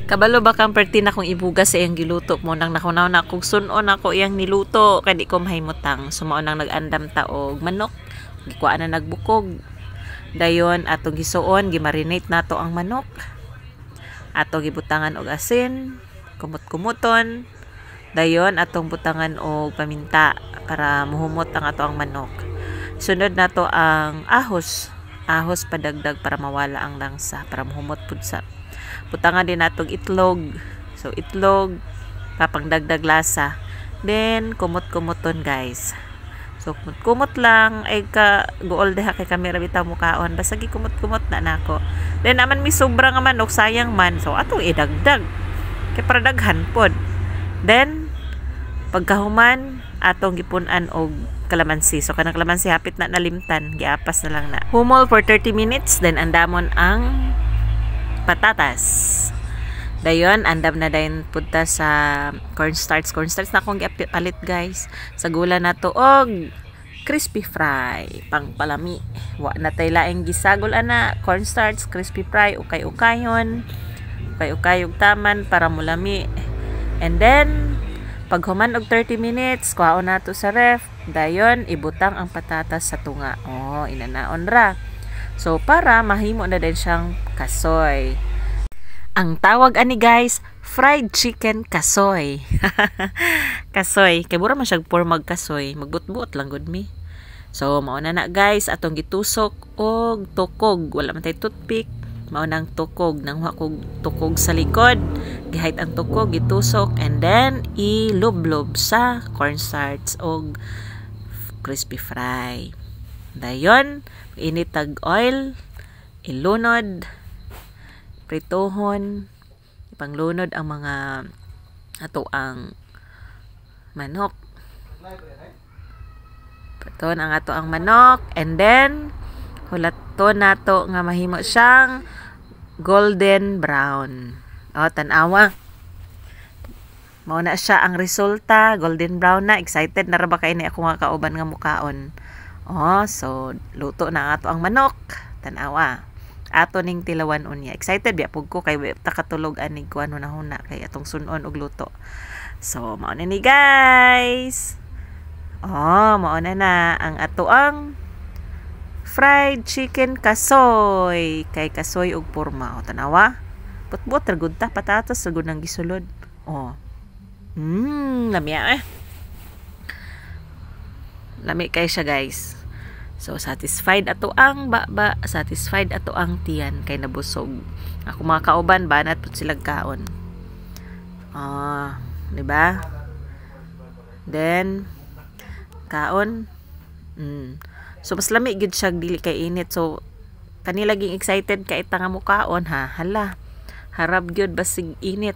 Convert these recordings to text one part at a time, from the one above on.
Kabalo ba kang perti na kung ibugas sa iyang giluto mo nang nakunaw na kung sunon ako iyang niluto kay di ko mahimutang sumao nang nag-andam ta og manok gikuha na nagbukog dayon atong gisuon gimarinate nato ang manok ato gibutangan og asin kumot-kumuton dayon atong butangan og paminta para muhumot ang ato ang manok sunod nato ang ahos padagdag para mawala ang langsa para muhumot pud sa butangan din natong itlog. So, itlog, papangdagdag lasa. Then, kumot-kumuton, guys. So, kumot lang. Ay, guol deha kay kamera bitaw mukaon. Basta kumot-kumot na nako. Then, naman may sobra nga manok, sayang man. So, atong idagdag. Kaya para daghan pod. Then, pagkahuman, atong gipunan og kalamansi. So, kanang kalamansi hapit na nalimtan. Giapas na lang na. Humol for 30 minutes. Then, andamon ang patatas. Dayon, andam na dayon punta sa cornstarch. Cornstarch na akong gipalit guys. Sa gula na to og crispy fry. Pang palami. Wa na tay laing gisagol ana. Cornstarch, crispy fry, ukay-ukayon. Ukay-ukayog taman para mulami. And then, pag human og 30 minutes, kuhaon na to sa ref. Dayon, ibutang ang patatas sa tunga. Oh, inanaon ra. So, para mahimo na din siyang kasoy. Ang tawag ani guys, fried chicken kasoy. Kasoy. Kay bura man siyang for magkasoy. Magbut-buot lang gud mi. So, mauna na guys, atong gitusok og tukog. Wala man tay toothpick. Maunang tukog. Nang kog tukog sa likod. Gihait ang tukog, gitusok. And then, ilublob sa cornstarch og crispy fry. Dayon, init tag oil, ilunod, pritohon, ipanglunod ang mga ato ang manok. Paton ang ato ang manok and then hulaton nato nga mahimo siyang golden brown. O tan-awa. Mao na siya ang resulta, golden brown na. Excited na ra ba kay ni ako nga kauban nga mukaon. Oh, so luto na ato ang manok. Tanawa. Ato ning tilawan unya. Excited biya pug ko kay takatulog ani ko ano na huna kay atong sunon og luto. So mao na ni guys. Oh, mao na ang ato ang fried chicken kasoy. Kay kasoy og porma. O tanawa. Bot-bot ra gud ta patatas ra gud nang gisulod. Oh. Lamia eh. Lami kay siya guys. So, satisfied ato ang baba, satisfied ato ang tiyan kay nabusog. Ako mga kauban, banat po silang kaon. Di ba? Then, kaon. So, mas lami gid siya dili kay init. So, kanilaging excited kay ita nga mo kaon ha. Hala. Harap gyud basig init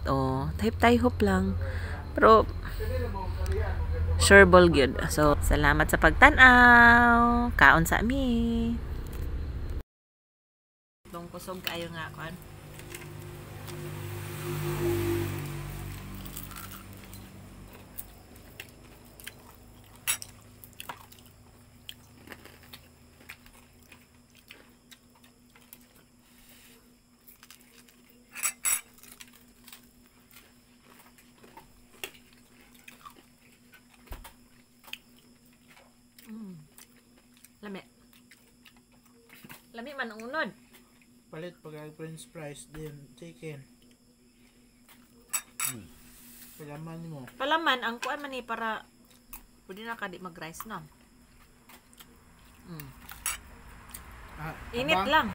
Type-type lang. Pero sure ball gyud. So, salamat sa pagtan-aw. Kaon sa mi. Tong kusog kayo nga kon. Lami. Lami man ang unod. Palit pag french fries din chicken. Palaman mo. Palaman ang kuan man ni para pwede na ka di mag-rice na. Init Abang, lang.